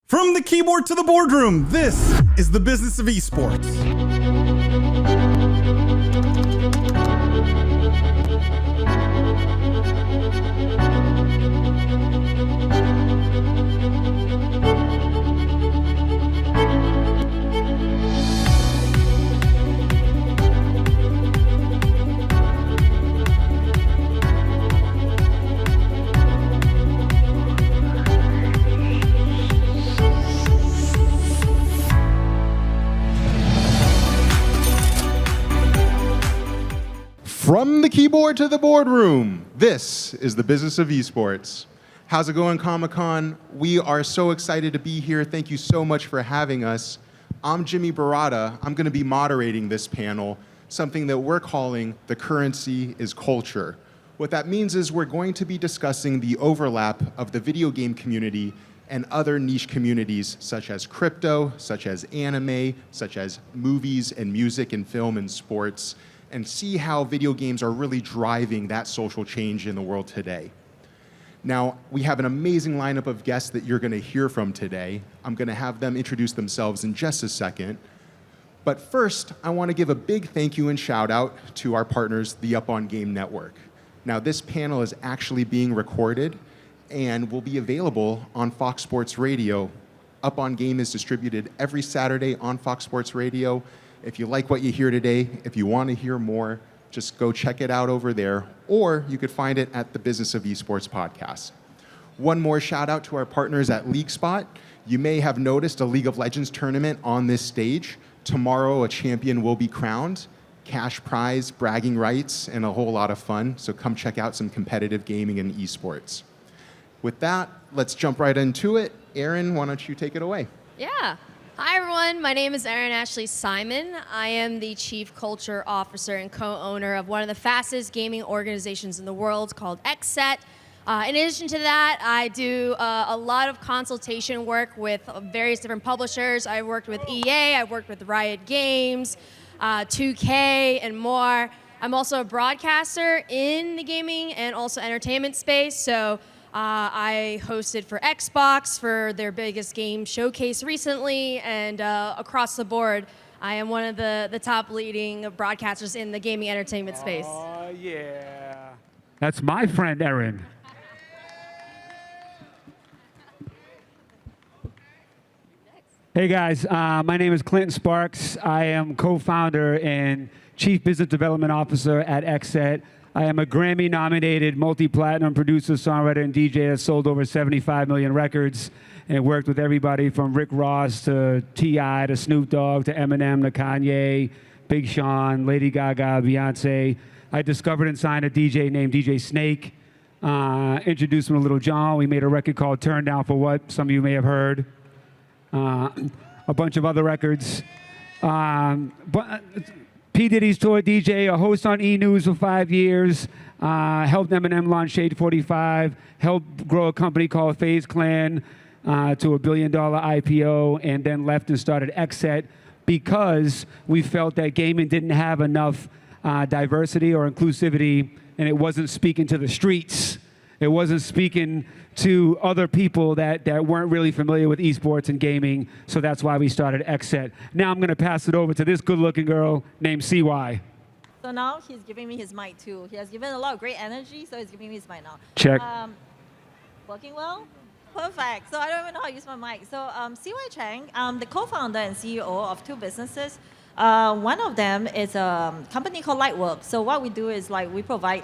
From the keyboard to the boardroom, this is the Business of Esports. From the keyboard to the boardroom, this is the Business of Esports. How's it going, ComicCon? We are so excited to be here. Thank you so much for having us. I'm Jimmy Baratta. I'm going to be moderating this panel, something that we're calling The Currency is Culture. What that means is we're going to be discussing the overlap of the video game community and other niche communities such as crypto, such as anime, such as movies and music and film and sports, and see how video games are really driving that social change in the world today. Now, we have an amazing lineup of guests that you're going to hear from today. I'm going to have them introduce themselves in just a second. But first, I want to give a big thank you and shout out to our partners, the Up On Game Network. Now, this panel is actually being recorded and will be available on Fox Sports Radio. Up On Game is distributed every Saturday on Fox Sports Radio. If you like what you hear today, if you want to hear more, just go check it out over there, or you could find it at the Business of Esports Podcast. One more shout out to our partners at LeagueSpot. You may have noticed a League of Legends tournament on this stage. Tomorrow, a champion will be crowned, cash prize, bragging rights, and a whole lot of fun. So come check out some competitive gaming and esports. With that, let's jump right into it. Erin, why don't you take it away? Yeah. Hi, everyone. My name is Erin Ashley Simon. I am the Chief Culture Officer and co-owner of one of the fastest gaming organizations in the world called Xset. In addition to that, I do a lot of consultation work with various different publishers. I worked with EA, I worked with Riot Games, 2K, and more. I'm also a broadcaster in the gaming and also entertainment space, so I hosted for Xbox for their biggest game showcase recently, and across the board, I am one of the top leading broadcasters in the gaming entertainment space. Oh, yeah. That's my friend, Erin. Hey, guys. My name is Clinton Sparks. I am co-founder and Chief Business Development Officer at Xset. I am a Grammy-nominated multi-platinum producer, songwriter, and DJ that sold over 75 million records and worked with everybody from Rick Ross to T.I. to Snoop Dogg to Eminem to Kanye, Big Sean, Lady Gaga, Beyonce. I discovered and signed a DJ named DJ Snake, introduced him to Little John. We made a record called Turn Down for What, some of you may have heard. A bunch of other records. P. Diddy's tour DJ, a host on E! News for 5 years, helped Eminem launch Shade 45, helped grow a company called FaZe Clan to $1 billion IPO, and then left and started Xset because we felt that gaming didn't have enough diversity or inclusivity, and it wasn't speaking to the streets. It wasn't speaking to other people that weren't really familiar with esports and gaming, so that's why we started Xset. Now I'm going to pass it over to this good-looking girl named CY. So now he's giving me his mic too. He has given a lot of great energy, so he's giving me his mic now. Check. Working well? Perfect. So I don't even know how to use my mic. So CY Chang, I'm the co-founder and CEO of two businesses. One of them is a company called Lightwork. So what we do is we provide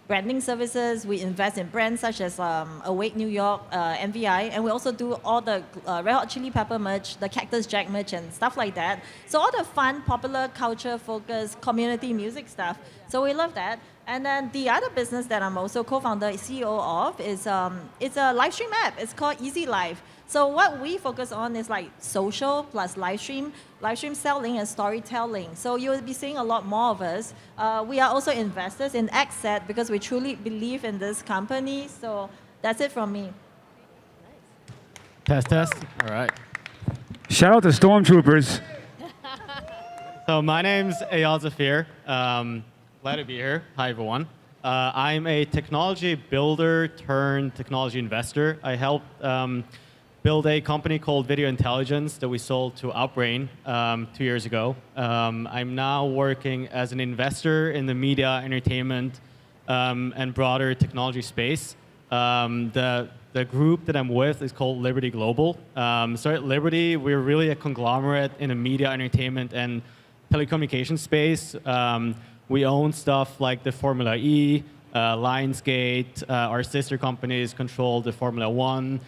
branding services. We invest in brands such as Awake New York, MVI, and we also do all the Red Hot Chili Pepper merch, the Cactus Jack merch, and stuff like that. So all the fun, popular, culture-focused, community music stuff. So we love that. And then the other business that I'm also co-founder, CEO of, is it's a live stream app. It's called Easy Live. So what we focus on is social plus live stream selling and storytelling. So you'll be seeing a lot more of us. We are also investors in Xset because we truly believe in this company. So that's it from me. Test. All right. Shout out to Stormtroopers. So my name's Eyal Zafir. Glad to be here. Hi, everyone. I'm a technology builder turned technology investor. I help built a company called Video Intelligence that we sold to Outbrain 2 years ago. I'm now working as an investor in the media, entertainment, and broader technology space. The group that I'm with is called Liberty Global. So at Liberty, we're really a conglomerate in the media, entertainment, and telecommunications space. We own stuff like the Formula E, Lionsgate. Our sister companies control the Formula One.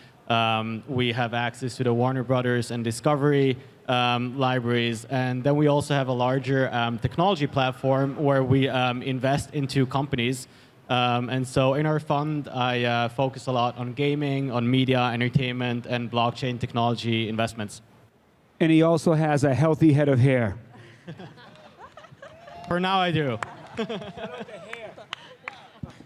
We have access to the Warner Brothers and Discovery libraries. And then we also have a larger technology platform where we invest into companies. And so in our fund, I focus a lot on gaming, on media, entertainment, and blockchain technology investments. And he also has a healthy head of hair. For now, I do.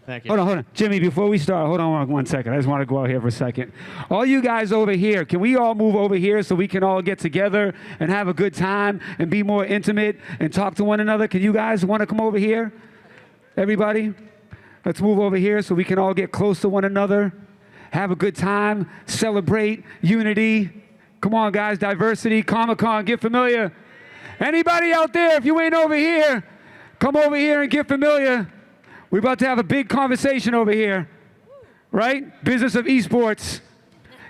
Thank you. Hold on. Jimmy, before we start, hold on 1 second. I just want to go out here for a second. All you guys over here, can we all move over here so we can all get together and have a good time and be more intimate and talk to one another? Can you guys want to come over here? Everybody? Let's move over here so we can all get close to one another, have a good time, celebrate unity. Come on, guys, diversity, ComicCon, get familiar. Anybody out there, if you ain't over here, come over here and get familiar. We're about to have a big conversation over here, right? Business of Esports.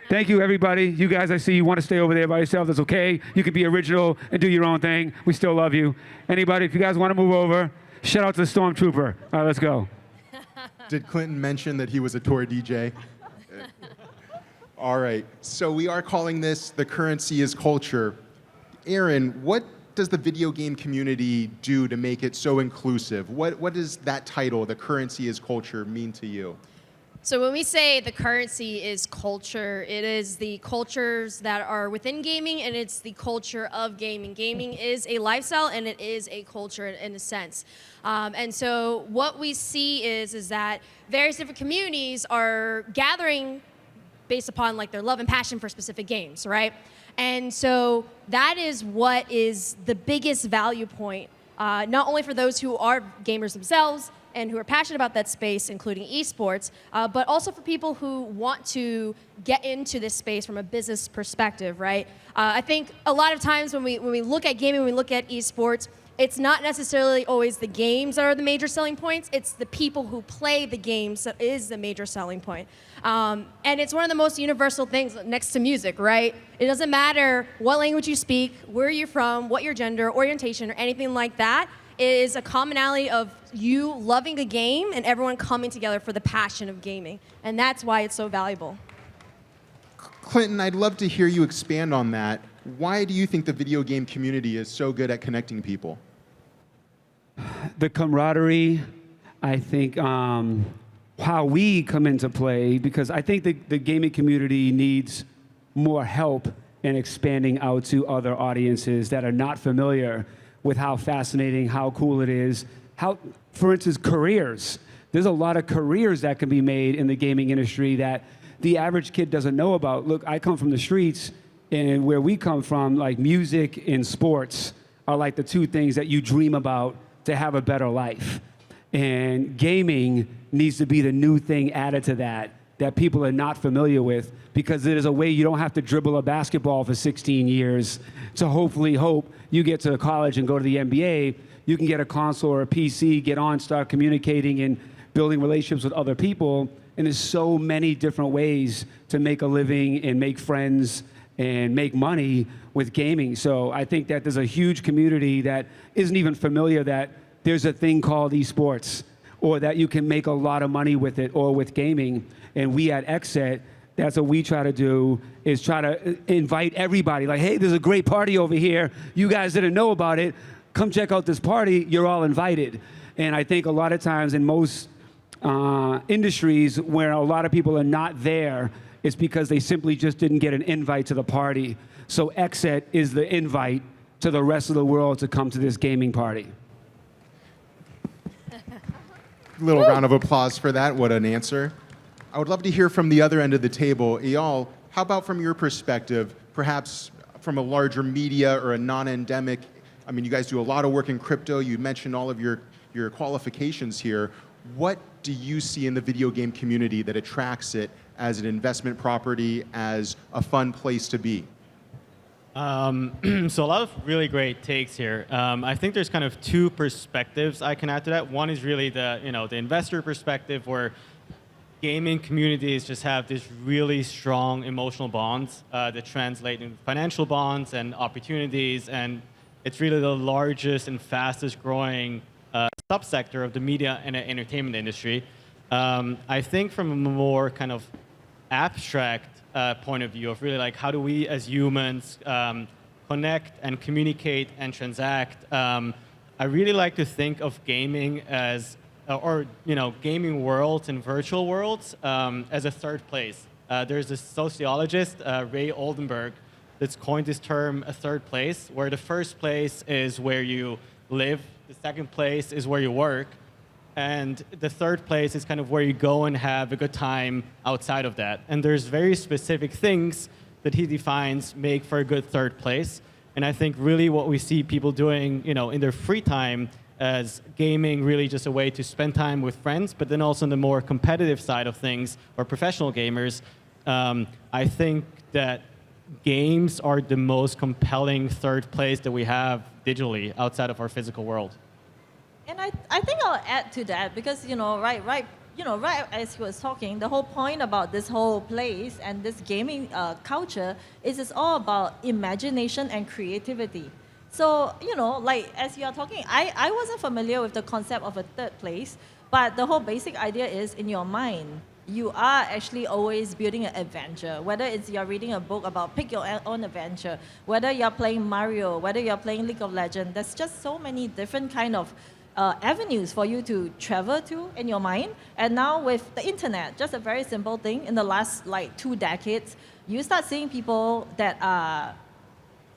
Thank you, everybody. You guys, I see you want to stay over there by yourself. That's okay. You can be original and do your own thing. We still love you. Anybody, if you guys want to move over, shout out to the Stormtrooper. All right, let's go. Did Clinton mention that he was a tour DJ? All right, so we are calling this The Currency is Culture. Aaron, what does the video game community do to make it so inclusive? What does that title, The Currency is Culture, mean to you? So when we say the currency is culture, it is the cultures that are within gaming, and it's the culture of gaming. Gaming is a lifestyle, and it is a culture in a sense. And so what we see is that various different communities are gathering based upon like their love and passion for specific games, right? And so that is what is the biggest value point, not only for those who are gamers themselves and who are passionate about that space, including esports, but also for people who want to get into this space from a business perspective, right? I think a lot of times when we look at gaming, when we look at esports, it's not necessarily always the games that are the major selling points. It's the people who play the games that is the major selling point. And it's one of the most universal things next to music, right? It doesn't matter what language you speak, where you're from, what your gender, orientation, or anything like that. It is a commonality of you loving a game and everyone coming together for the passion of gaming. And that's why it's so valuable. Clinton, I'd love to hear you expand on that. Why do you think the video game community is so good at connecting people? The camaraderie, I think how we come into play, because I think the gaming community needs more help in expanding out to other audiences that are not familiar with how fascinating, how cool it is. How, for instance, careers. There's a lot of careers that can be made in the gaming industry that the average kid doesn't know about. Look, I come from the streets, and where we come from, like music and sports are like the two things that you dream about to have a better life. And gaming needs to be the new thing added to that people are not familiar with, because it is a way you don't have to dribble a basketball for 16 years to hopefully hope you get to college and go to the NBA. You can get a console or a PC, get on, start communicating and building relationships with other people. And there's so many different ways to make a living and make friends and make money with gaming. So I think that there's a huge community that isn't even familiar that there's a thing called esports, or that you can make a lot of money with it or with gaming. And we at Xset, that's what we try to do, is try to invite everybody. Like, hey, there's a great party over here. You guys didn't know about it. Come check out this party. You're all invited. And I think a lot of times in most industries where a lot of people are not there, it's because they simply just didn't get an invite to the party. So Xset is the invite to the rest of the world to come to this gaming party. Little round of applause for that. What an answer. I would love to hear from the other end of the table. Eyal, how about from your perspective, perhaps from a larger media or a non-endemic, I mean, you guys do a lot of work in crypto. You mentioned all of your qualifications here. What do you see in the video game community that attracts it as an investment property, as a fun place to be? So a lot of really great takes here. I think there's kind of two perspectives I can add to that. One is really the investor perspective, where gaming communities just have this really strong emotional bonds that translate into financial bonds and opportunities, and it's really the largest and fastest growing subsector of the media and entertainment industry. I think from a more kind of abstract point of view of really like how do we as humans connect and communicate and transact, I really like to think of gaming as gaming worlds and virtual worlds as a third place. There's a sociologist, Ray Oldenburg, that's coined this term, a third place, where the first place is where you live, the second place is where you work, and the third place is kind of where you go and have a good time outside of that. And there's very specific things that he defines make for a good third place. And I think really what we see people doing, in their free time as gaming really just a way to spend time with friends, but then also on the more competitive side of things, or professional gamers, I think that games are the most compelling third place that we have digitally outside of our physical world. And I think I'll add to that because, right as he was talking, the whole point about this whole place and this gaming culture is it's all about imagination and creativity. So, as you're talking, I wasn't familiar with the concept of a third place, but the whole basic idea is in your mind, you are actually always building an adventure, whether it's you're reading a book about pick your own adventure, whether you're playing Mario, whether you're playing League of Legends, there's just so many different kind of avenues for you to travel to in your mind. And now with the internet, just a very simple thing, in the last 2 decades, you start seeing people that are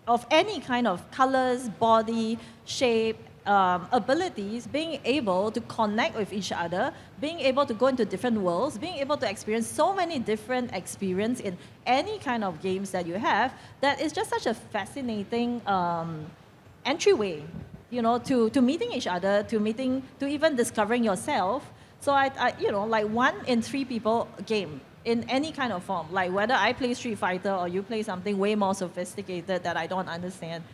of any kind of colors, body, shape, abilities, being able to connect with each other, being able to go into different worlds, being able to experience so many different experiences in any kind of games that you have, that is just such a fascinating entryway, to meeting each other, to even discovering yourself. So I 1 in 3 people game in any kind of form, like whether I play Street Fighter or you play something way more sophisticated that I don't understand.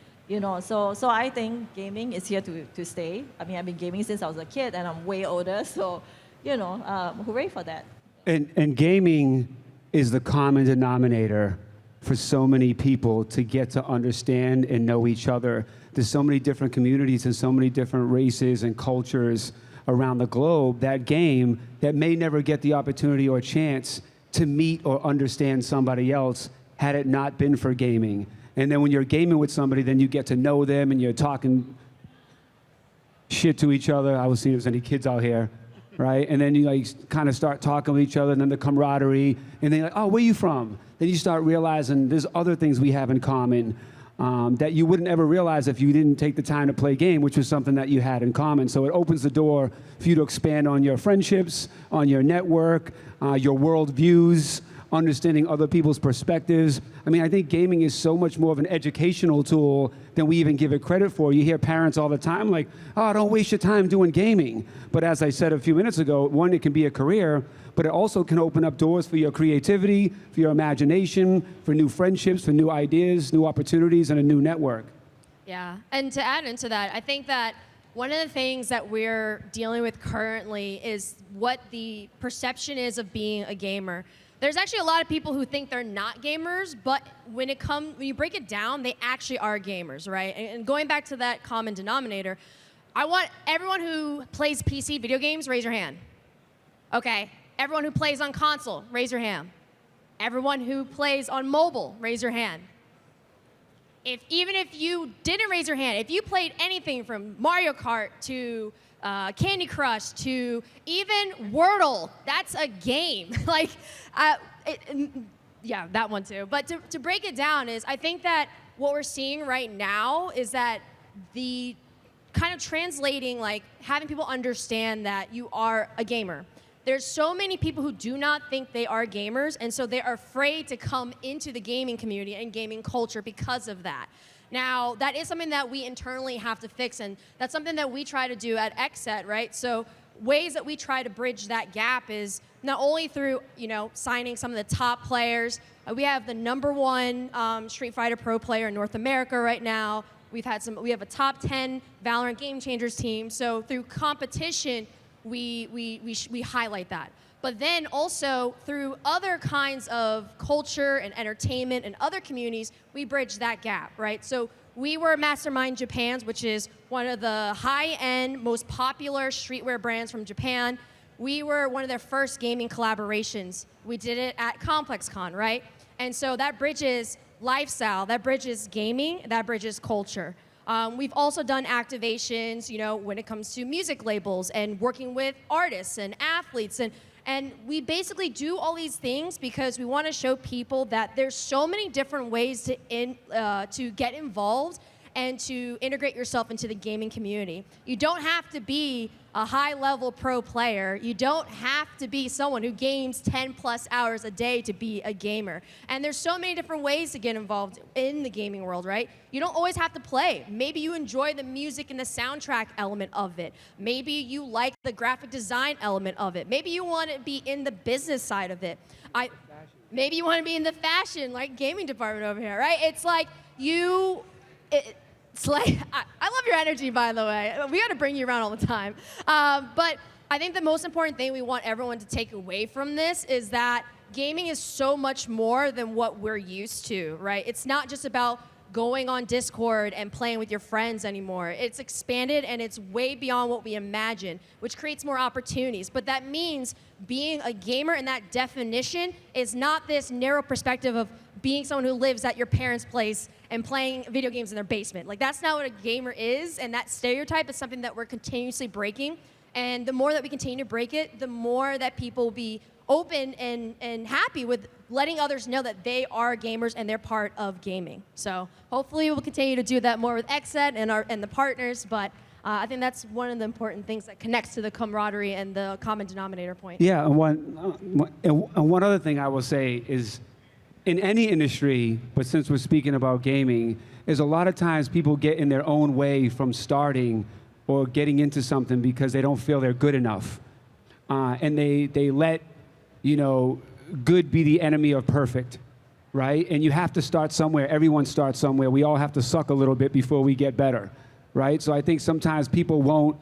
So I think gaming is here to stay. I mean, I've been gaming since I was a kid, and I'm way older. So, hooray for that. And gaming is the common denominator for so many people to get to understand and know each other. There's so many different communities and so many different races and cultures around the globe. That game that may never get the opportunity or chance to meet or understand somebody else had it not been for gaming. And then when you're gaming with somebody, then you get to know them and you're talking shit to each other. I was seeing if there's any kids out here, right? And then you kind of start talking with each other, and then the camaraderie, and then you're like, oh, where you from? Then you start realizing there's other things we have in common that you wouldn't ever realize if you didn't take the time to play a game, which was something that you had in common. So it opens the door for you to expand on your friendships, on your network, your world views, understanding other people's perspectives. I mean, I think gaming is so much more of an educational tool than we even give it credit for. You hear parents all the time like, oh, don't waste your time doing gaming. But as I said a few minutes ago, one, it can be a career, but it also can open up doors for your creativity, for your imagination, for new friendships, for new ideas, new opportunities, and a new network. Yeah, and to add into that, I think that one of the things that we're dealing with currently is what the perception is of being a gamer. There's actually a lot of people who think they're not gamers, but when you break it down, they actually are gamers, right? And going back to that common denominator, I want everyone who plays PC video games, raise your hand. Okay. Everyone who plays on console, raise your hand. Everyone who plays on mobile, raise your hand. Even if you didn't raise your hand, if you played anything from Mario Kart to Candy Crush to even Wordle, that's a game. Yeah, that one too. But to break it down is, I think that what we're seeing right now is that the kind of translating, having people understand that you are a gamer. There's so many people who do not think they are gamers, and so they are afraid to come into the gaming community and gaming culture because of that. Now, that is something that we internally have to fix, and that's something that we try to do at Xset, right? So ways that we try to bridge that gap is not only through, signing some of the top players. We have the #1 Street Fighter Pro player in North America right now. We have a top 10 Valorant Game Changers team. So through competition, we highlight that. But then also through other kinds of culture and entertainment and other communities, we bridge that gap, right? So we were Mastermind Japan's, which is one of the high-end, most popular streetwear brands from Japan. We were one of their first gaming collaborations. We did it at ComicCon, right? And so that bridges lifestyle, that bridges gaming, that bridges culture. We've also done activations, when it comes to music labels and working with artists and athletes. And we basically do all these things because we want to show people that there's so many different ways to get involved and to integrate yourself into the gaming community. You don't have to be a high-level pro player. You don't have to be someone who games 10+ hours a day to be a gamer. And there's so many different ways to get involved in the gaming world, right? You don't always have to play. Maybe you enjoy the music and the soundtrack element of it. Maybe you like the graphic design element of it. Maybe you want to be in the business side of it. Maybe you want to be in the fashion, gaming department over here, right? It's like it's like, I love your energy, by the way. We got to bring you around all the time. But I think the most important thing we want everyone to take away from this is that gaming is so much more than what we're used to, right? It's not just about going on Discord and playing with your friends anymore. It's expanded and it's way beyond what we imagine, which creates more opportunities. But that means being a gamer in that definition is not this narrow perspective of being someone who lives at your parents' place and playing video games in their basement. That's not what a gamer is, and that stereotype is something that we're continuously breaking. And the more that we continue to break it, the more that people will be open and happy with letting others know that they are gamers and they're part of gaming. So hopefully we'll continue to do that more with Xset and the partners, but I think that's one of the important things that connects to the camaraderie and the common denominator point. Yeah, and one other thing I will say is, in any industry, but since we're speaking about gaming, is a lot of times people get in their own way from starting or getting into something because they don't feel they're good enough. And they let, good be the enemy of perfect, right? And you have to start somewhere. Everyone starts somewhere. We all have to suck a little bit before we get better, right? So I think sometimes people won't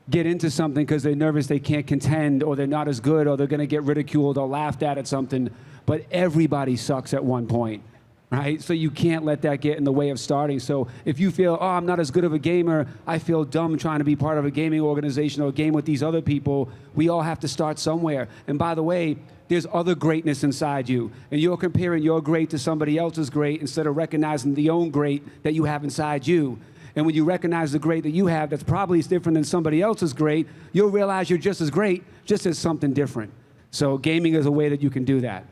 get into something because they're nervous they can't contend, or they're not as good, or they're going to get ridiculed or laughed at something. But everybody sucks at one point, right? So you can't let that get in the way of starting. So if you feel, I'm not as good of a gamer, I feel dumb trying to be part of a gaming organization or game with these other people, we all have to start somewhere. And by the way, there's other greatness inside you. And you're comparing your great to somebody else's great instead of recognizing the own great that you have inside you. And when you recognize the great that you have that's probably different than somebody else's great, you'll realize you're just as great, just as something different. So gaming is a way that you can do that.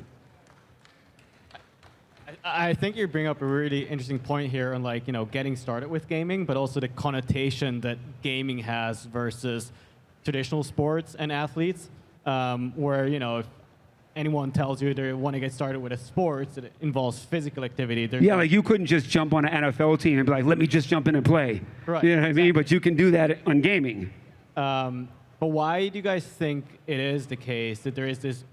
I think you bring up a really interesting point here on getting started with gaming, but also the connotation that gaming has versus traditional sports and athletes, where if anyone tells you they want to get started with a sport that involves physical activity. Yeah, you couldn't just jump on an NFL team and be like, let me just jump in and play. Right. You know what I mean? But you can do that on gaming. But why do you guys think it is the case that there is this,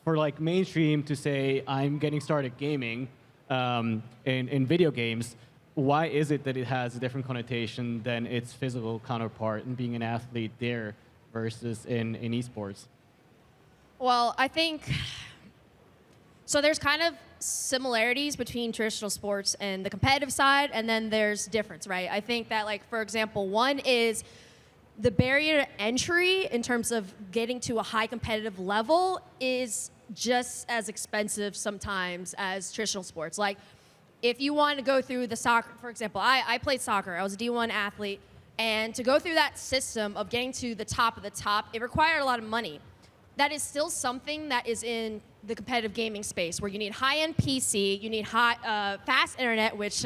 for mainstream to say I'm getting started gaming in video games, why is it that it has a different connotation than its physical counterpart in being an athlete there versus in esports? Well, I think, so there's kind of similarities between traditional sports and the competitive side, and then there's difference, right? I think that, for example, one is the barrier to entry in terms of getting to a high competitive level is just as expensive sometimes as traditional sports. If you want to go through the soccer, for example, I played soccer. I was a D1 athlete. And to go through that system of getting to the top of the top, it required a lot of money. That is still something that is in the competitive gaming space, where you need high-end PC, you need fast internet, which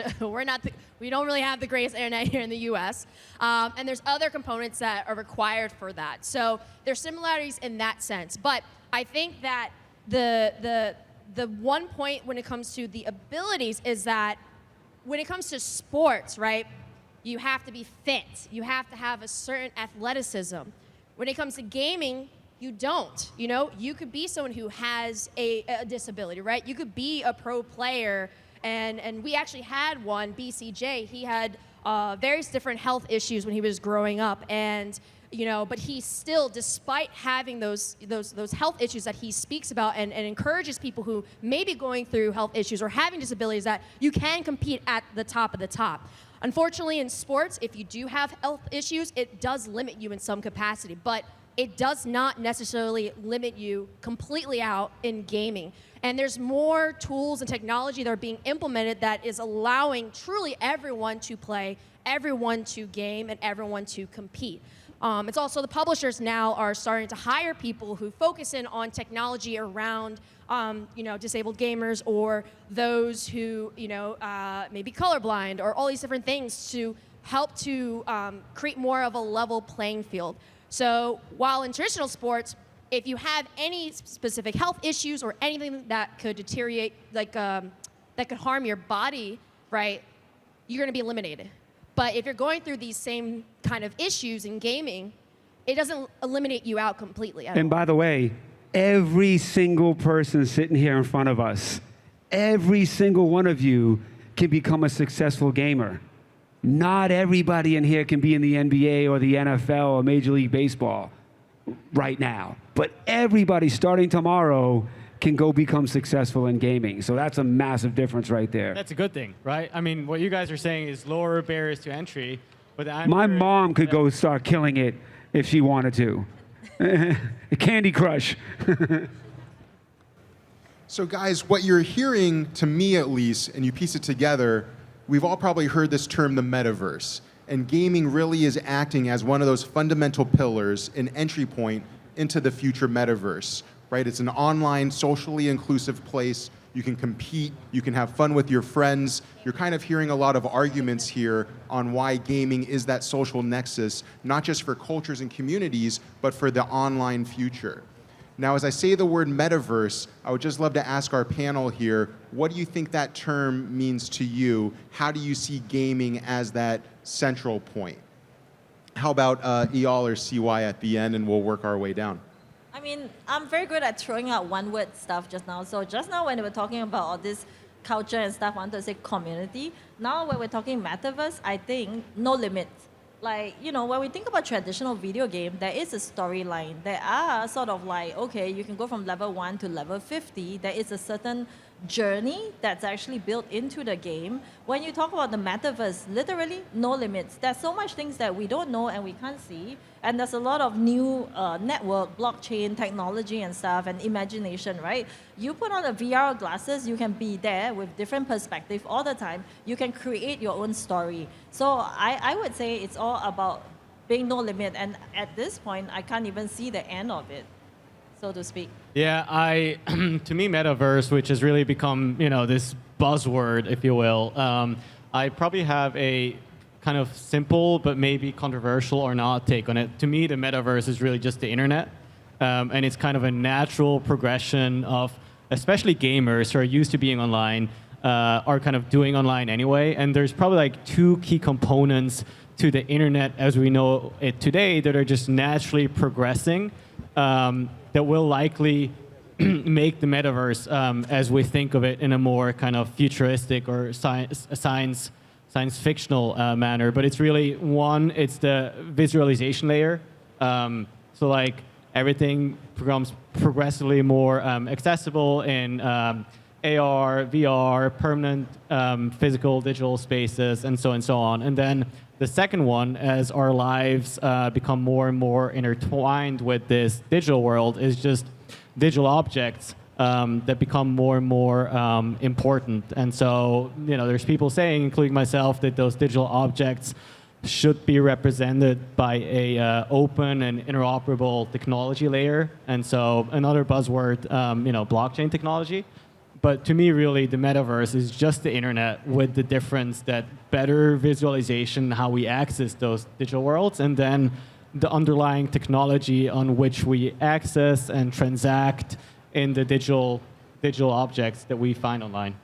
we don't really have the greatest internet here in the U.S., and there's other components that are required for that. So there's similarities in that sense. But I think that the one point when it comes to the abilities is that when it comes to sports, right, you have to be fit. You have to have a certain athleticism. When it comes to gaming, you don't. You know, you could be someone who has a disability, right? You could be a pro player, and we actually had one, BCJ. He had various different health issues when he was growing up, and but he still, despite having those health issues that he speaks about and encourages people who may be going through health issues or having disabilities, that you can compete at the top of the top. Unfortunately, in sports, if you do have health issues, it does limit you in some capacity, but it does not necessarily limit you completely out in gaming. And there's more tools and technology that are being implemented that is allowing truly everyone to play, everyone to game, and everyone to compete. It's also the publishers now are starting to hire people who focus in on technology around disabled gamers or those who may be colorblind or all these different things to help to create more of a level playing field. So while in traditional sports, if you have any specific health issues or anything that could deteriorate, that could harm your body, right, you're going to be eliminated. But if you're going through these same kind of issues in gaming, it doesn't eliminate you out completely. And by the way, every single person sitting here in front of us, every single one of you can become a successful gamer. Not everybody in here can be in the NBA or the NFL or Major League Baseball right now. But everybody starting tomorrow can go become successful in gaming. So that's a massive difference right there. That's a good thing, right? I mean, what you guys are saying is lower barriers to entry. But my mom could go start killing it if she wanted to. Candy Crush. So guys, what you're hearing, to me at least, and you piece it together, we've all probably heard this term, the metaverse. And gaming really is acting as one of those fundamental pillars, an entry point into the future metaverse, right? It's an online, socially inclusive place. You can compete, you can have fun with your friends. You're kind of hearing a lot of arguments here on why gaming is that social nexus, not just for cultures and communities, but for the online future. Now, as I say the word metaverse, I would just love to ask our panel here, what do you think that term means to you? How do you see gaming as that central point? How about Eyal or CY at the end, and we'll work our way down. I mean, I'm very good at throwing out one-word stuff just now. So just now when we were talking about all this culture and stuff, I wanted to say community. Now when we're talking metaverse, I think no limits. Like, when we think about traditional video game, there is a storyline. There are sort of like, okay, you can go from level 1 to level 50. There is a certain journey that's actually built into the game. When you talk about the metaverse, literally no limits. There's so much things that we don't know and we can't see. And there's a lot of new network, blockchain technology and stuff and imagination, right? You put on a VR glasses, you can be there with different perspective all the time. You can create your own story. So I would say it's all about being no limit. And at this point, I can't even see the end of it, so to speak. Yeah, to me, metaverse, which has really become, this buzzword, if you will, I probably have a kind of simple but maybe controversial or not take on it. To me, the metaverse is really just the internet, and it's kind of a natural progression of, especially gamers who are used to being online, are kind of doing online anyway. And there's probably like two key components to the internet as we know it today that are just naturally progressing. That will likely make the metaverse, as we think of it, in a more kind of futuristic or science fictional manner. But it's really, one, it's the visualization layer. So like everything becomes progressively more accessible in AR, VR, permanent physical digital spaces, and so on. And then the second one, as our lives become more and more intertwined with this digital world, is just digital objects that become more and more important. And so, there's people saying, including myself, that those digital objects should be represented by a open and interoperable technology layer. And so another buzzword, blockchain technology. But to me, really, the metaverse is just the internet with the difference that better visualization, how we access those digital worlds, and then the underlying technology on which we access and transact in the digital objects that we find online.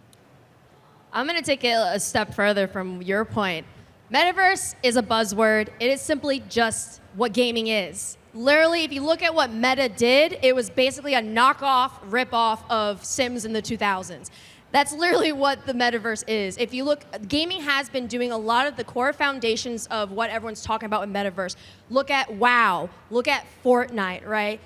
I'm going to take it a step further from your point. Metaverse is a buzzword. It is simply just what gaming is. Literally, if you look at what Meta did, it was basically a knockoff, rip-off of Sims in the 2000s. That's literally what the metaverse is. If you look, gaming has been doing a lot of the core foundations of what everyone's talking about in metaverse. Look at WoW, look at Fortnite, right?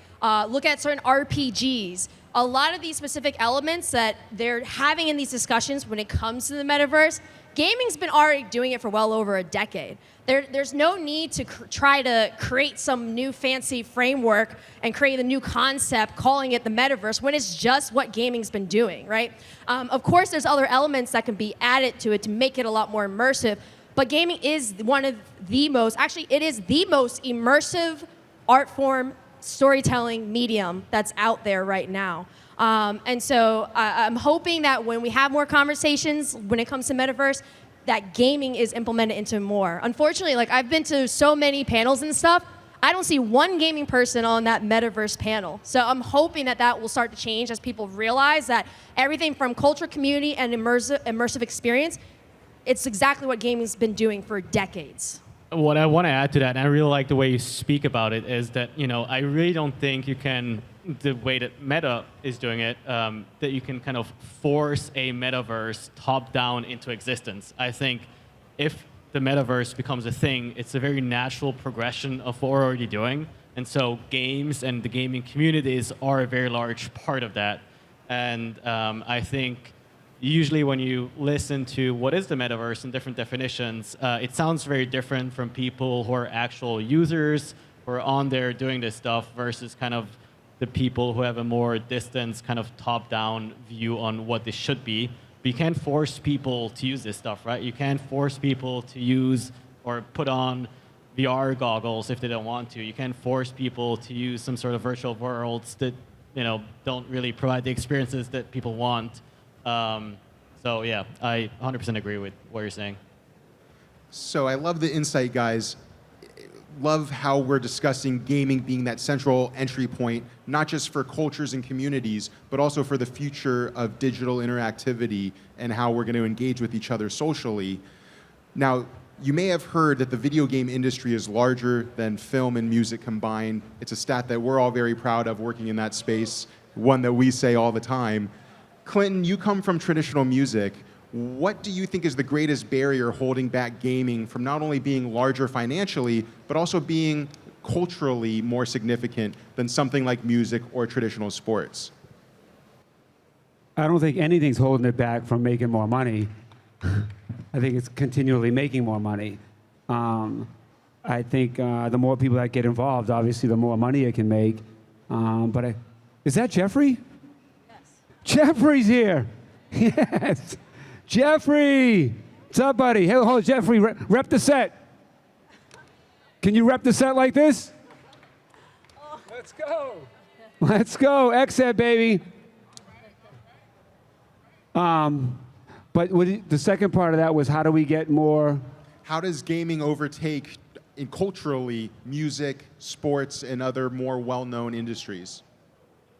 Look at certain RPGs. A lot of these specific elements that they're having in these discussions when it comes to the metaverse, gaming's been already doing it for well over a decade. There's no need to try to create some new fancy framework and create a new concept calling it the metaverse when it's just what gaming's been doing, right? Of course, there's other elements that can be added to it to make it a lot more immersive, but gaming is one of the most, actually it is the most immersive art form, storytelling medium that's out there right now. And so I'm hoping that when we have more conversations when it comes to metaverse, that gaming is implemented into more. Unfortunately, like I've been to so many panels and stuff, I don't see one gaming person on that metaverse panel. So I'm hoping that that will start to change as people realize that everything from culture, community, and immersive experience, it's exactly what gaming's been doing for decades. What I want to add to that, and I really like the way you speak about it, is that, I really don't think you can, the way that Meta is doing it, that you can kind of force a metaverse top down into existence. I think if the metaverse becomes a thing, it's a very natural progression of what we're already doing. And so games and the gaming communities are a very large part of that. And I think usually when you listen to what is the metaverse and different definitions, it sounds very different from people who are actual users who are on there doing this stuff versus kind of the people who have a more distant kind of top-down view on what this should be. But you can't force people to use this stuff, right? You can't force people to use or put on VR goggles if they don't want to. You can't force people to use some sort of virtual worlds that don't really provide the experiences that people want. So yeah, I 100% agree with what you're saying. So I love the insight, guys. Love how we're discussing gaming being that central entry point, not just for cultures and communities, but also for the future of digital interactivity and how we're going to engage with each other socially. Now, you may have heard that the video game industry is larger than film and music combined. It's a stat that we're all very proud of working in that space, one that we say all the time. Clinton, you come from traditional music. What do you think is the greatest barrier holding back gaming from not only being larger financially, but also being culturally more significant than something like music or traditional sports? I don't think anything's holding it back from making more money. I think it's continually making more money. I think the more people that get involved, obviously, the more money it can make. Is that Jeffrey? Yes. Jeffrey's here. Yes. Jeffrey. What's up, buddy? Hey, hold, Jeffrey, rep the set. Can you rep the set like this? Oh. Let's go. Let's go. Xset, baby. But the second part of that was how do we get more? How does gaming overtake culturally music, sports, and other more well-known industries?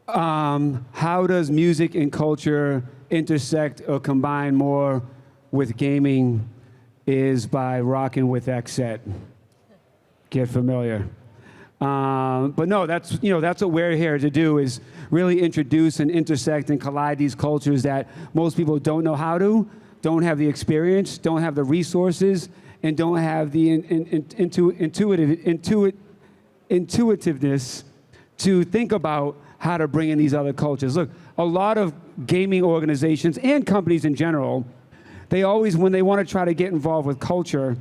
How does music and culture intersect or combine more with gaming is by rocking with Xset. Get familiar. But no, that's what we're here to do, is really introduce and intersect and collide these cultures that most people don't know how to, don't have the experience, don't have the resources, and don't have the intuitiveness to think about how to bring in these other cultures. Look, a lot of gaming organizations and companies in general, they always, when they want to try to get involved with culture,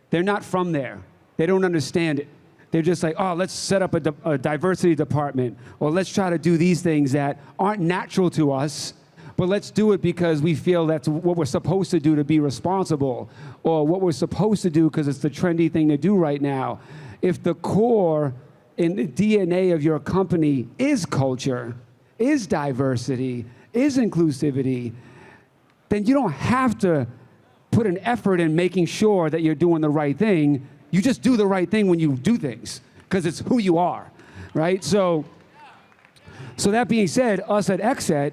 they're not from there. They don't understand it. They're just like, oh, let's set up a diversity department, or let's try to do these things that aren't natural to us, but let's do it because we feel that's what we're supposed to do to be responsible, or what we're supposed to do because it's the trendy thing to do right now. If the core in the DNA of your company is culture, is diversity, is inclusivity, then you don't have to put an effort in making sure that you're doing the right thing. You just do the right thing when you do things, because it's who you are, right? So that being said, us at Xset,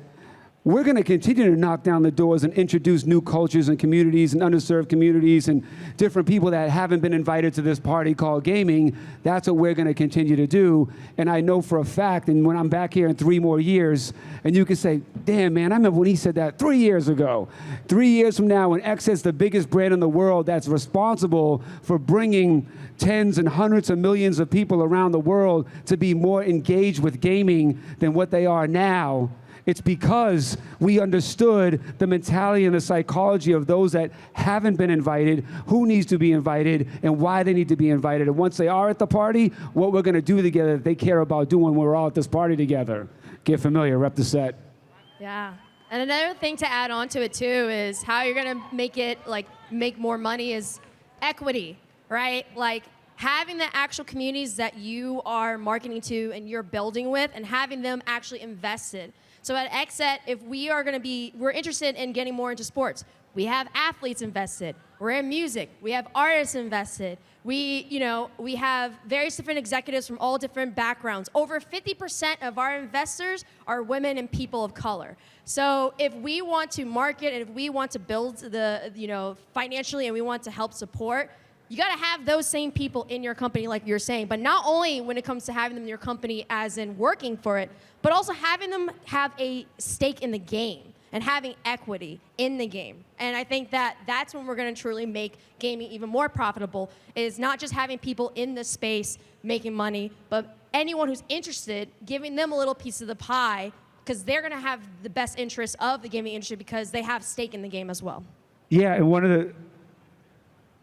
we're going to continue to knock down the doors and introduce new cultures and communities and underserved communities and different people that haven't been invited to this party called gaming. That's what we're going to continue to do. And I know for a fact, and when I'm back here in 3 more years, and you can say, damn, man, I remember when he said that 3 years ago. 3 years from now, when Xset's the biggest brand in the world that's responsible for bringing tens and hundreds of millions of people around the world to be more engaged with gaming than what they are now, it's because we understood the mentality and the psychology of those that haven't been invited, who needs to be invited, and why they need to be invited. And once they are at the party, what we're going to do together that they care about doing when we're all at this party together. Get familiar, rep the set. Yeah. And another thing to add on to it too is how you're going to make more money is equity, right? Like having the actual communities that you are marketing to and you're building with and having them actually invested. So at Xset, if we're interested in getting more into sports. We have athletes invested. We're in music. We have artists invested. We have various different executives from all different backgrounds. Over 50% of our investors are women and people of color. So if we want to market and if we want to build financially and we want to help support, you got to have those same people in your company, like you're saying, but not only when it comes to having them in your company as in working for it, but also having them have a stake in the game and having equity in the game. And I think that that's when we're going to truly make gaming even more profitable, is not just having people in the space making money, but anyone who's interested, giving them a little piece of the pie, because they're going to have the best interest of the gaming industry because they have stake in the game as well. Yeah, and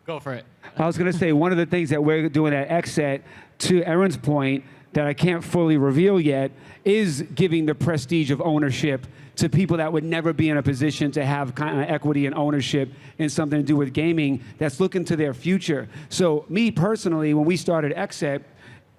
Go for it. I was going to say, one of the things that we're doing at Xset, to Aaron's point, that I can't fully reveal yet, is giving the prestige of ownership to people that would never be in a position to have kind of equity and ownership in something to do with gaming that's looking to their future. So me personally, when we started Xset,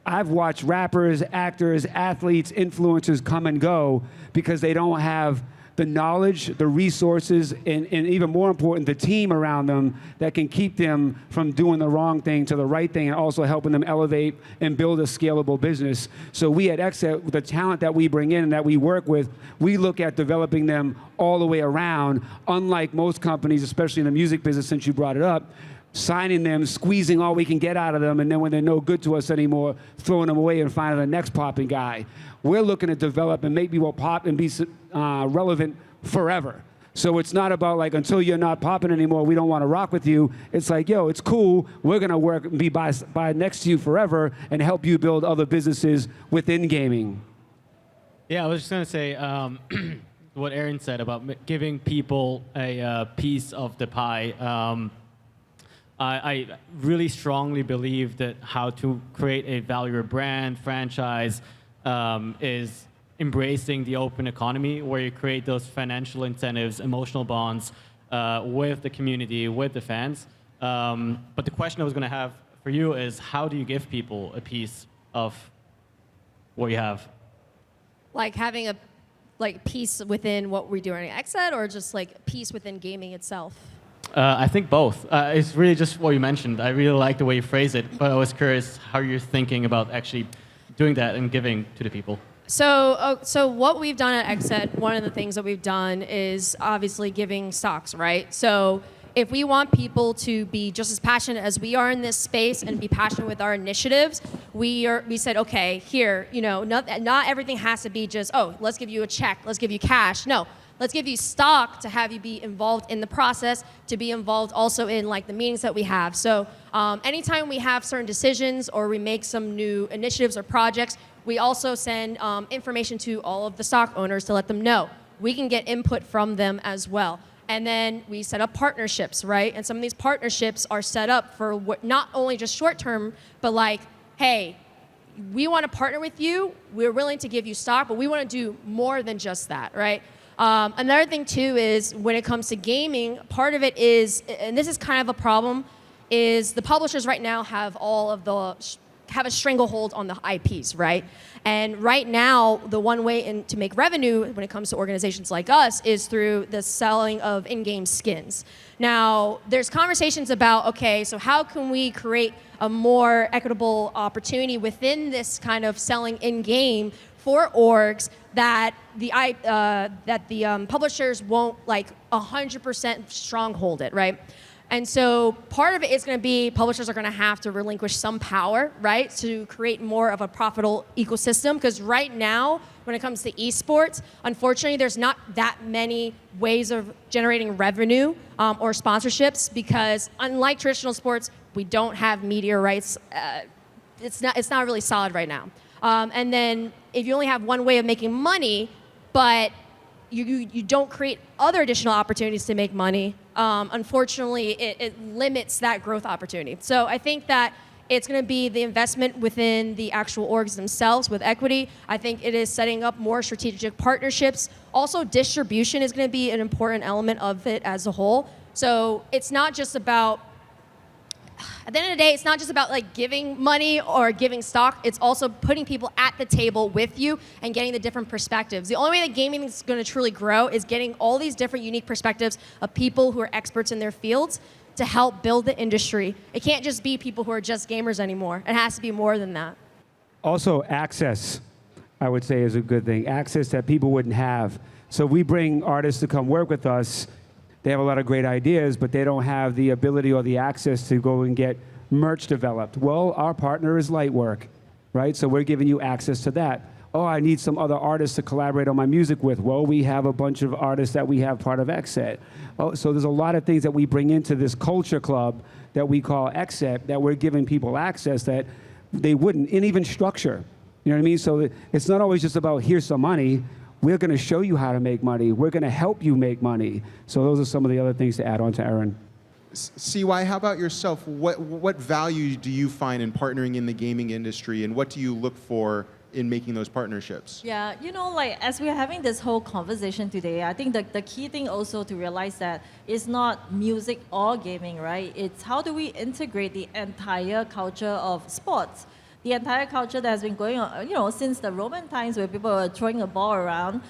I've watched rappers, actors, athletes, influencers come and go because they don't have the knowledge, the resources, and even more important, the team around them that can keep them from doing the wrong thing to the right thing and also helping them elevate and build a scalable business. So we at Xset, the talent that we bring in and that we work with, we look at developing them all the way around, unlike most companies, especially in the music business, since you brought it up, signing them, squeezing all we can get out of them, and then when they're no good to us anymore, throwing them away and finding the next popping guy. We're looking to develop and make people pop and be relevant forever. So it's not about like, until you're not popping anymore, we don't want to rock with you. It's like, yo, it's cool. We're going to work and be by next to you forever and help you build other businesses within gaming. Yeah, I was just going to say what Aaron said about giving people a piece of the pie. I really strongly believe that how to create a valuable brand, franchise, is embracing the open economy, where you create those financial incentives, emotional bonds with the community, with the fans. But the question I was going to have for you is, how do you give people a piece of what you have? Like having a piece within what we're doing at Xset, or just like piece within gaming itself? I think both. It's really just what you mentioned. I really like the way you phrase it, but I was curious how you're thinking about actually doing that and giving to the people. So what we've done at Xset, one of the things that we've done is obviously giving stocks, right? So if we want people to be just as passionate as we are in this space and be passionate with our initiatives, we said, okay, here, not everything has to be just, oh, let's give you a check, let's give you cash. No. Let's give you stock to have you be involved in the process, to be involved also in like the meetings that we have. So anytime we have certain decisions or we make some new initiatives or projects, we also send information to all of the stock owners to let them know. We can get input from them as well. And then we set up partnerships, right? And some of these partnerships are set up for not only just short term, but like, hey, we want to partner with you. We're willing to give you stock, but we want to do more than just that, right? Another thing too is when it comes to gaming, part of it is, and this is kind of a problem, is the publishers right now have have a stranglehold on the IPs, right? And right now, the one way to make revenue when it comes to organizations like us is through the selling of in-game skins. Now, there's conversations about, okay, so how can we create a more equitable opportunity within this kind of selling in-game for orgs that the publishers won't like 100% stronghold it, right? And so part of it is going to be publishers are going to have to relinquish some power, right, to create more of a profitable ecosystem. Because right now, when it comes to esports, unfortunately, there's not that many ways of generating revenue or sponsorships. Because unlike traditional sports, we don't have media rights. It's not really solid right now. And then if you only have one way of making money, but you don't create other additional opportunities to make money, unfortunately, it limits that growth opportunity. So I think that it's going to be the investment within the actual orgs themselves with equity. I think it is setting up more strategic partnerships. Also, distribution is going to be an important element of it as a whole. So it's not just about, at the end of the day, it's not just about like giving money or giving stock. It's also putting people at the table with you and getting the different perspectives. The only way that gaming is going to truly grow is getting all these different unique perspectives of people who are experts in their fields to help build the industry. It can't just be people who are just gamers anymore. It has to be more than that. Also, access, I would say, is a good thing. Access that people wouldn't have. So we bring artists to come work with us. They have a lot of great ideas, but they don't have the ability or the access to go and get merch developed. Well, our partner is Lightwork, right? So we're giving you access to that. Oh, I need some other artists to collaborate on my music with. Well, we have a bunch of artists that we have part of Xset. Oh, so there's a lot of things that we bring into this culture club that we call Xset that we're giving people access that they wouldn't, and even structure. You know what I mean? So it's not always just about here's some money. We're going to show you how to make money. We're going to help you make money. So those are some of the other things to add on to Aaron. CY, how about yourself? What value do you find in partnering in the gaming industry, and what do you look for in making those partnerships? Yeah, like as we're having this whole conversation today, I think the key thing also to realize that it's not music or gaming, right? It's how do we integrate the entire culture of sports? The entire culture that has been going on, since the Roman times where people were throwing a ball around,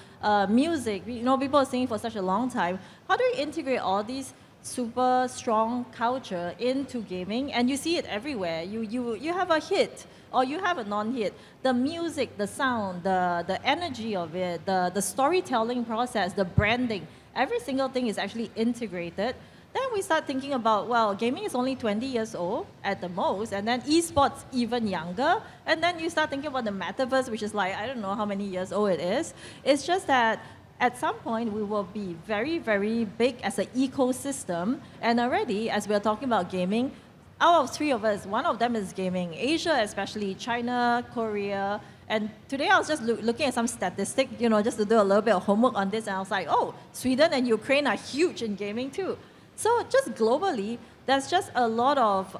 music, people are singing for such a long time. How do we integrate all these super strong culture into gaming? And you see it everywhere. You have a hit or you have a non-hit. The music, the sound, the energy of it, the storytelling process, the branding, every single thing is actually integrated. Then we start thinking about, well, gaming is only 20 years old at the most, and then esports even younger. And then you start thinking about the metaverse, which is like, I don't know how many years old it is. It's just that at some point we will be very, very big as an ecosystem. And already, as we're talking about gaming, out of three of us, one of them is gaming. Asia, especially China, Korea. And today I was just looking at some statistics, just to do a little bit of homework on this. And I was like, oh, Sweden and Ukraine are huge in gaming too. So just globally, there's just a lot of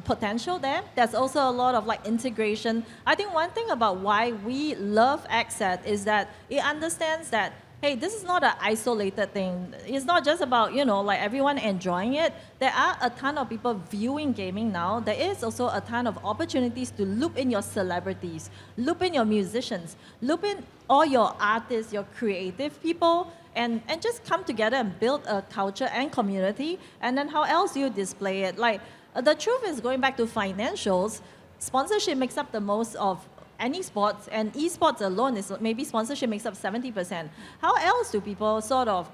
potential there. There's also a lot of like integration. I think one thing about why we love Xset is that it understands that, hey, this is not an isolated thing. It's not just about, like everyone enjoying it. There are a ton of people viewing gaming now. There is also a ton of opportunities to loop in your celebrities, loop in your musicians, loop in all your artists, your creative people, and just come together and build a culture and community. And then how else do you display it? Like, the truth is, going back to financials, sponsorship makes up the most of any sports, and esports alone is maybe sponsorship makes up 70%. How else do people sort of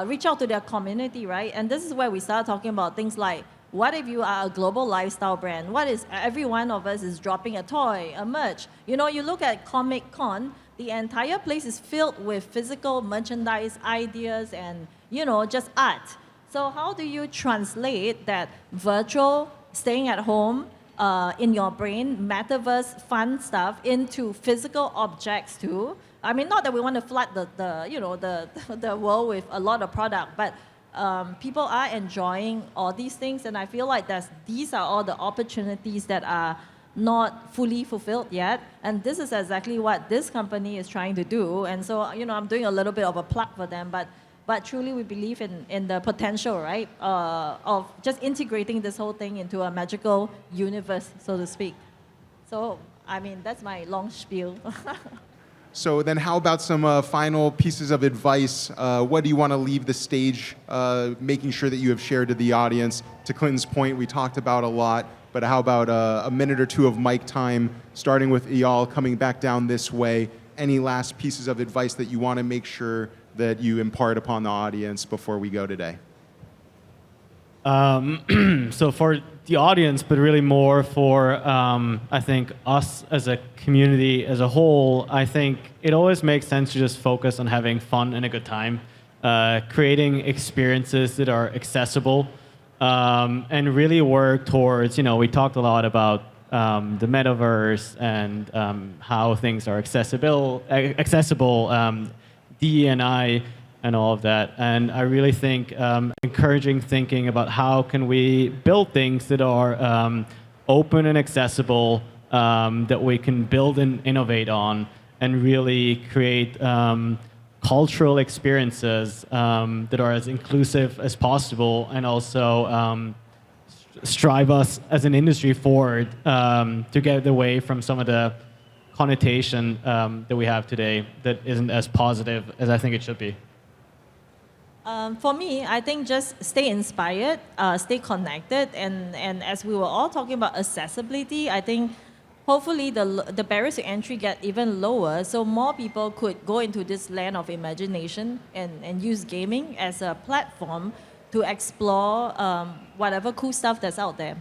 reach out to their community, right? And this is where we start talking about things like, what if you are a global lifestyle brand? What is every one of us is dropping a toy, a merch? You look at ComicCon, the entire place is filled with physical merchandise, ideas, and just art. So how do you translate that virtual, staying at home, in your brain, metaverse fun stuff into physical objects too? I mean, not that we want to flood the world with a lot of product, but people are enjoying all these things, and I feel like these are all the opportunities that are not fully fulfilled yet, and this is exactly what this company is trying to do. And so, I'm doing a little bit of a plug for them, but truly we believe in the potential, right, of just integrating this whole thing into a magical universe, so to speak. So, I mean, that's my long spiel. So then how about some final pieces of advice? What do you want to leave the stage, making sure that you have shared to the audience? To Clinton's point, we talked about a lot. but how about a minute or two of mic time, starting with Eyal, coming back down this way. Any last pieces of advice that you want to make sure that you impart upon the audience before we go today? So for the audience, but really more for, I think, us as a community as a whole, I think it always makes sense to just focus on having fun and a good time, creating experiences that are accessible, and really work towards, we talked a lot about the metaverse and how things are accessible, DE&I, and all of that. And I really think encouraging thinking about how can we build things that are open and accessible, that we can build and innovate on, and really create cultural experiences that are as inclusive as possible, and also strive us as an industry forward to get away from some of the connotation that we have today that isn't as positive as I think it should be. For me, I think just stay inspired, stay connected, and as we were all talking about accessibility, I think hopefully the barriers to entry get even lower, so more people could go into this land of imagination and use gaming as a platform to explore whatever cool stuff that's out there.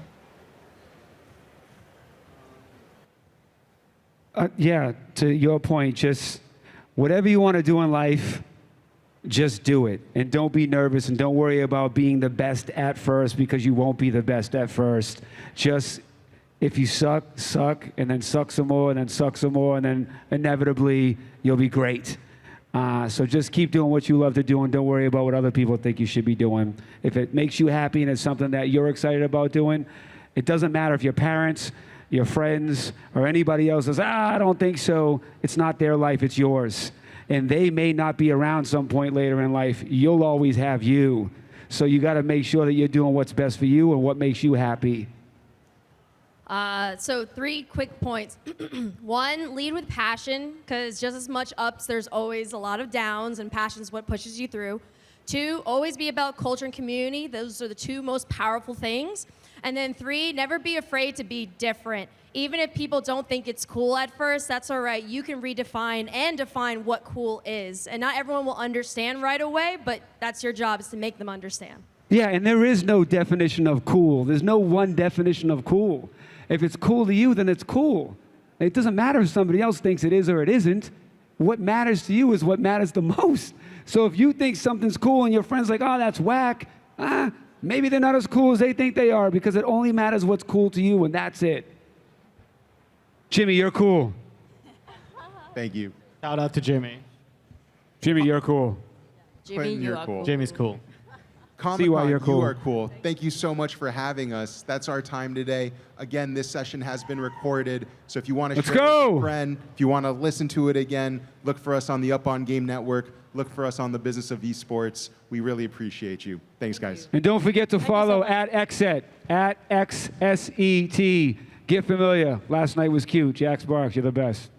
Yeah, to your point, just whatever you want to do in life, just do it. And don't be nervous, and don't worry about being the best at first, because you won't be the best at first. Just, if you suck, and then suck some more, and then suck some more, and then inevitably you'll be great. So just keep doing what you love to do, and don't worry about what other people think you should be doing. If it makes you happy and it's something that you're excited about doing, it doesn't matter if your parents, your friends, or anybody else says, I don't think so. It's not their life, it's yours. And they may not be around some point later in life. You'll always have you. So you got to make sure that you're doing what's best for you and what makes you happy. So 3 quick points. 1, lead with passion, because just as much ups, there's always a lot of downs, and passion is what pushes you through. 2, always be about culture and community. Those are the 2 most powerful things. And then 3, never be afraid to be different. Even if people don't think it's cool at first, that's all right. You can redefine and define what cool is. And not everyone will understand right away, but that's your job, is to make them understand. Yeah, and there is no definition of cool. There's no one definition of cool. If it's cool to you, then it's cool. It doesn't matter if somebody else thinks it is or it isn't. What matters to you is what matters the most. So if you think something's cool and your friend's like, oh, that's whack, maybe they're not as cool as they think they are, because it only matters what's cool to you, and that's it. Jimmy, you're cool. Thank you. Shout out to Jimmy. Jimmy, you're cool. Jimmy, Quentin, you you're are cool. Jimmy's cool. ComicCon, why you're cool. You are cool. Thank you so much for having us. That's our time today. Again, this session has been recorded, so if you want to share it with a friend, if you want to listen to it again, look for us on the Up On Game Network. Look for us on the Business of Esports. We really appreciate you. Thanks, guys. And don't forget to follow at Xset, at XSET. Get familiar. Last night was cute. Jack Sparks, you're the best.